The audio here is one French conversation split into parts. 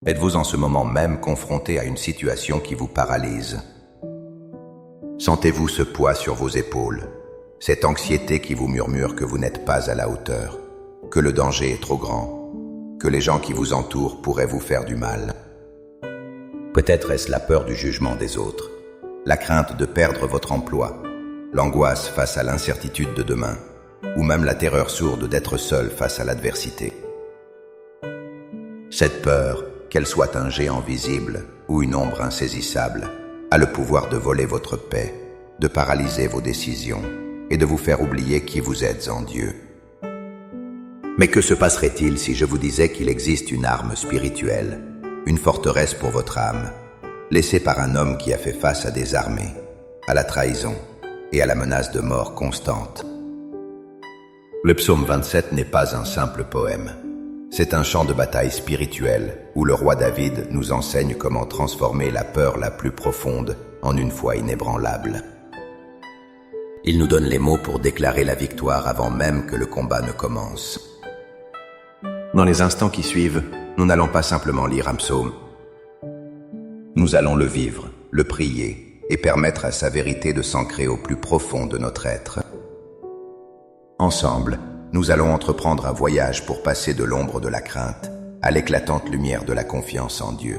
Êtes-vous en ce moment même confronté à une situation qui vous paralyse? Sentez-vous ce poids sur vos épaules, cette anxiété qui vous murmure que vous n'êtes pas à la hauteur, que le danger est trop grand, que les gens qui vous entourent pourraient vous faire du mal? Peut-être est-ce la peur du jugement des autres, la crainte de perdre votre emploi, l'angoisse face à l'incertitude de demain, ou même la terreur sourde d'être seul face à l'adversité. Cette peur, qu'elle soit un géant visible ou une ombre insaisissable, a le pouvoir de voler votre paix, de paralyser vos décisions et de vous faire oublier qui vous êtes en Dieu. Mais que se passerait-il si je vous disais qu'il existe une arme spirituelle, une forteresse pour votre âme, laissée par un homme qui a fait face à des armées, à la trahison et à la menace de mort constante? Le psaume 27 n'est pas un simple poème. C'est un champ de bataille spirituel où le roi David nous enseigne comment transformer la peur la plus profonde en une foi inébranlable. Il nous donne les mots pour déclarer la victoire avant même que le combat ne commence. Dans les instants qui suivent, nous n'allons pas simplement lire un psaume. Nous allons le vivre, le prier et permettre à sa vérité de s'ancrer au plus profond de notre être. Ensemble, nous allons entreprendre un voyage pour passer de l'ombre de la crainte à l'éclatante lumière de la confiance en Dieu.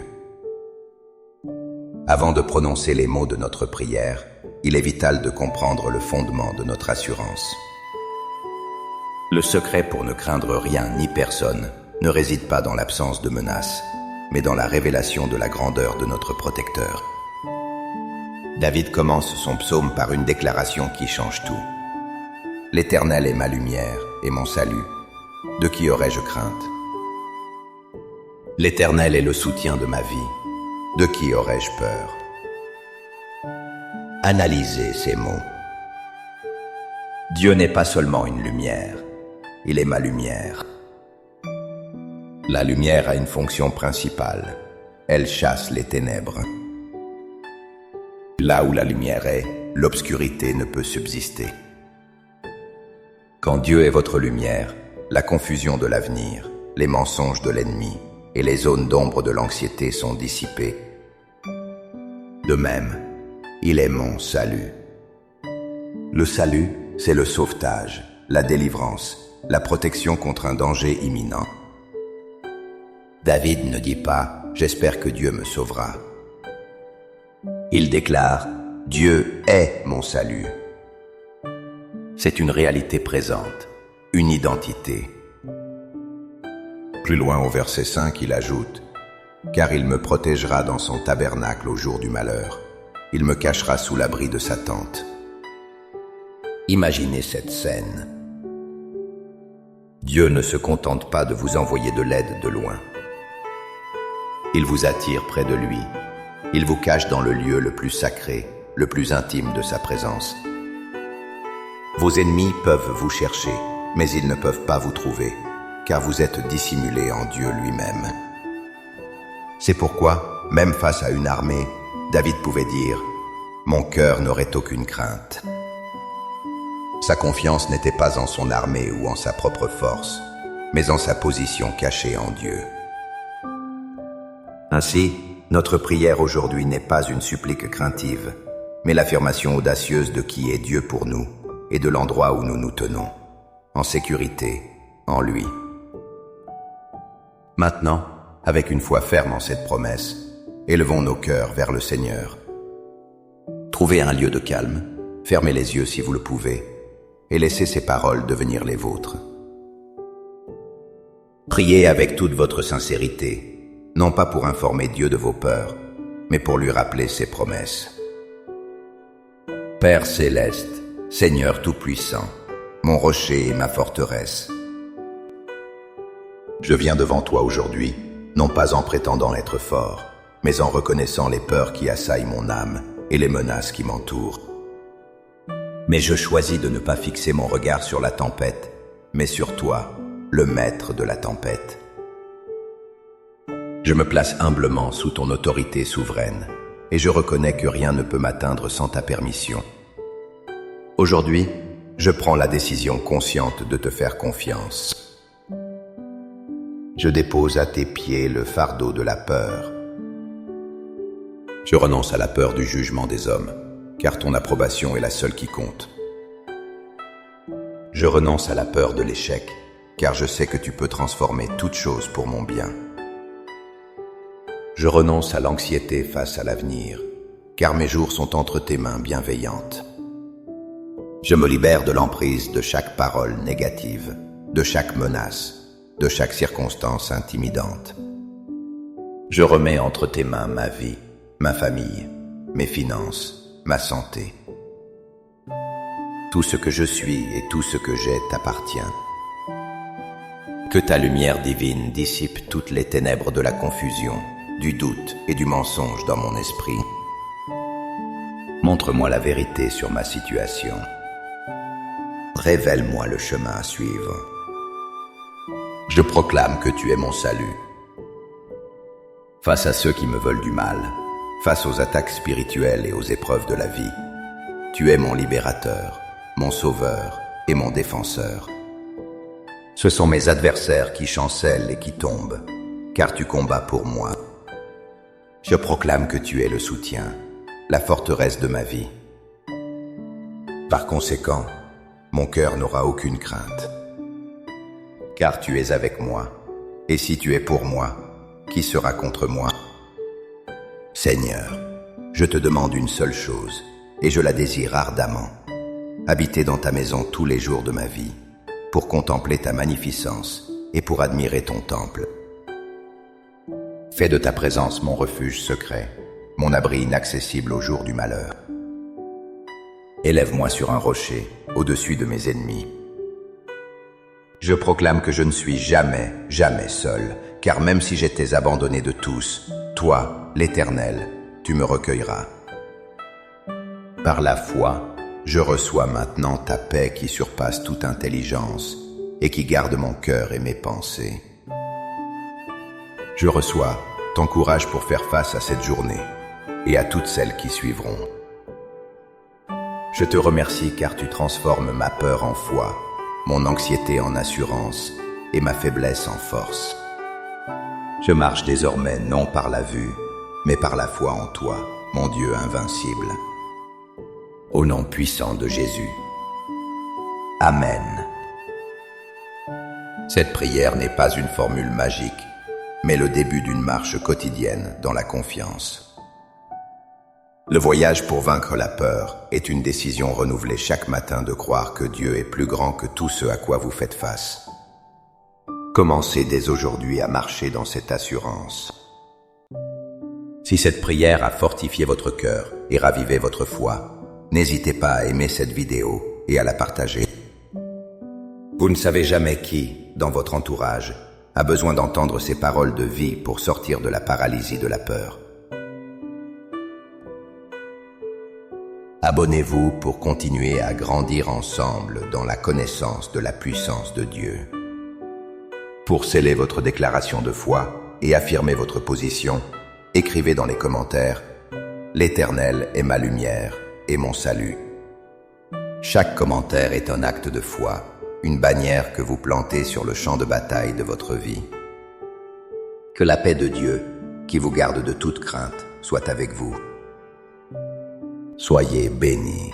Avant de prononcer les mots de notre prière, il est vital de comprendre le fondement de notre assurance. Le secret pour ne craindre rien ni personne ne réside pas dans l'absence de menaces, mais dans la révélation de la grandeur de notre protecteur. David commence son psaume par une déclaration qui change tout. L'Éternel est ma lumière et mon salut. De qui aurais-je crainte? L'Éternel est le soutien de ma vie. De qui aurais-je peur? Analysez ces mots. Dieu n'est pas seulement une lumière, il est ma lumière. La lumière a une fonction principale. Elle chasse les ténèbres. Là où la lumière est, l'obscurité ne peut subsister. Quand Dieu est votre lumière, la confusion de l'avenir, les mensonges de l'ennemi et les zones d'ombre de l'anxiété sont dissipées. De même, il est mon salut. Le salut, c'est le sauvetage, la délivrance, la protection contre un danger imminent. David ne dit pas « J'espère que Dieu me sauvera ». Il déclare « Dieu est mon salut ». C'est une réalité présente, une identité. Plus loin au verset 5, il ajoute « Car il me protégera dans son tabernacle au jour du malheur. Il me cachera sous l'abri de sa tente. » Imaginez cette scène. Dieu ne se contente pas de vous envoyer de l'aide de loin. Il vous attire près de lui. Il vous cache dans le lieu le plus sacré, le plus intime de sa présence. Vos ennemis peuvent vous chercher, mais ils ne peuvent pas vous trouver, car vous êtes dissimulés en Dieu lui-même. C'est pourquoi, même face à une armée, David pouvait dire « Mon cœur n'aurait aucune crainte ». Sa confiance n'était pas en son armée ou en sa propre force, mais en sa position cachée en Dieu. Ainsi, notre prière aujourd'hui n'est pas une supplique craintive, mais l'affirmation audacieuse de qui est Dieu pour nous et de l'endroit où nous nous tenons, en sécurité, en lui. Maintenant, avec une foi ferme en cette promesse, élevons nos cœurs vers le Seigneur. Trouvez un lieu de calme, fermez les yeux si vous le pouvez, et laissez ces paroles devenir les vôtres. Priez avec toute votre sincérité, non pas pour informer Dieu de vos peurs, mais pour lui rappeler ses promesses. Père céleste, Seigneur tout-puissant, mon rocher et ma forteresse, je viens devant toi aujourd'hui, non pas en prétendant être fort, mais en reconnaissant les peurs qui assaillent mon âme et les menaces qui m'entourent. Mais je choisis de ne pas fixer mon regard sur la tempête, mais sur toi, le maître de la tempête. Je me place humblement sous ton autorité souveraine, et je reconnais que rien ne peut m'atteindre sans ta permission. Aujourd'hui, je prends la décision consciente de te faire confiance. Je dépose à tes pieds le fardeau de la peur. Je renonce à la peur du jugement des hommes, car ton approbation est la seule qui compte. Je renonce à la peur de l'échec, car je sais que tu peux transformer toute chose pour mon bien. Je renonce à l'anxiété face à l'avenir, car mes jours sont entre tes mains bienveillantes. Je me libère de l'emprise de chaque parole négative, de chaque menace, de chaque circonstance intimidante. Je remets entre tes mains ma vie, ma famille, mes finances, ma santé. Tout ce que je suis et tout ce que j'ai t'appartient. Que ta lumière divine dissipe toutes les ténèbres de la confusion, du doute et du mensonge dans mon esprit. Montre-moi la vérité sur ma situation. Révèle-moi le chemin à suivre. Je proclame que tu es mon salut. Face à ceux qui me veulent du mal, face aux attaques spirituelles et aux épreuves de la vie, tu es mon libérateur, mon sauveur et mon défenseur. Ce sont mes adversaires qui chancellent et qui tombent, car tu combats pour moi. Je proclame que tu es le soutien, la forteresse de ma vie. Par conséquent, mon cœur n'aura aucune crainte. Car tu es avec moi, et si tu es pour moi, qui sera contre moi? Seigneur, je te demande une seule chose, et je la désire ardemment, habiter dans ta maison tous les jours de ma vie, pour contempler ta magnificence et pour admirer ton temple. Fais de ta présence mon refuge secret, mon abri inaccessible au jour du malheur. Élève-moi sur un rocher, au-dessus de mes ennemis. Je proclame que je ne suis jamais, jamais seul, car même si j'étais abandonné de tous, toi, l'Éternel, tu me recueilleras. Par la foi, je reçois maintenant ta paix qui surpasse toute intelligence et qui garde mon cœur et mes pensées. Je reçois ton courage pour faire face à cette journée et à toutes celles qui suivront. Je te remercie car tu transformes ma peur en foi, mon anxiété en assurance et ma faiblesse en force. Je marche désormais non par la vue, mais par la foi en toi, mon Dieu invincible. Au nom puissant de Jésus. Amen. Cette prière n'est pas une formule magique, mais le début d'une marche quotidienne dans la confiance. Le voyage pour vaincre la peur est une décision renouvelée chaque matin de croire que Dieu est plus grand que tout ce à quoi vous faites face. Commencez dès aujourd'hui à marcher dans cette assurance. Si cette prière a fortifié votre cœur et ravivé votre foi, n'hésitez pas à aimer cette vidéo et à la partager. Vous ne savez jamais qui, dans votre entourage, a besoin d'entendre ces paroles de vie pour sortir de la paralysie de la peur. Abonnez-vous pour continuer à grandir ensemble dans la connaissance de la puissance de Dieu. Pour sceller votre déclaration de foi et affirmer votre position, écrivez dans les commentaires « L'Éternel est ma lumière et mon salut ». Chaque commentaire est un acte de foi, une bannière que vous plantez sur le champ de bataille de votre vie. Que la paix de Dieu, qui vous garde de toute crainte, soit avec vous. Soyez bénis.